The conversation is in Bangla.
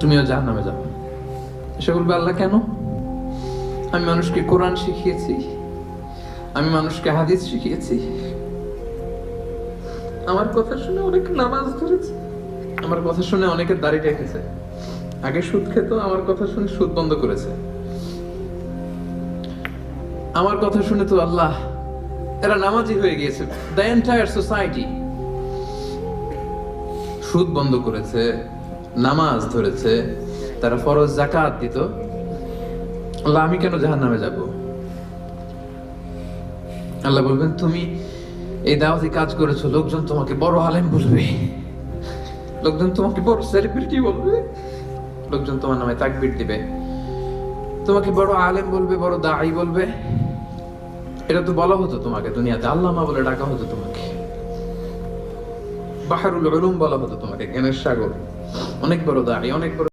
তুমিও জাহান্নামে যাবে। সে বলবে, আল্লাহ কেন? আমি মানুষকে কোরআন শিখিয়েছি, আমি মানুষকে হাদিস শিখিয়েছি, আমার কথা শুনে অনেক নামাজ ধরেছে, আমার কথা শুনে অনেকে দাড়ি রেখেছে, আগে সুদ খেত, আমার কথা শুনে সুদ বন্ধ করেছে, আমার কথা শুনে তো আল্লাহ এরা নামাজি হয়ে গিয়েছে। দ্য এন্টায়ার সোসাইটি সুদ বন্ধ করেছে, নামাজ ধরেছে, তারা ফরজ যাকাত দিত, আল্লাহ আমি কেন জাহান্নামে যাব? আল্লাহ বলবেন, তুমি এই দাওয়াতি কাজ করেছো, লোকজন তোমাকে বড় আলেম বলবে, লোকজন তোমাকে বড় সেলিব্রিটি বলবে, লোকজন তোমার নামে তাকবীর দিবে, তোমাকে বড় আলেম বলবে, বড় দাঈ বলবে। এটা তো বলা হতো তোমাকে দুনিয়াতে, আল্লামা বলে ডাকা হতো তোমাকে, বাহরুল উলুম বলা হতো তোমাকে, জ্ঞানের সাগর, অনেক বড় দাঈ, অনেক বড়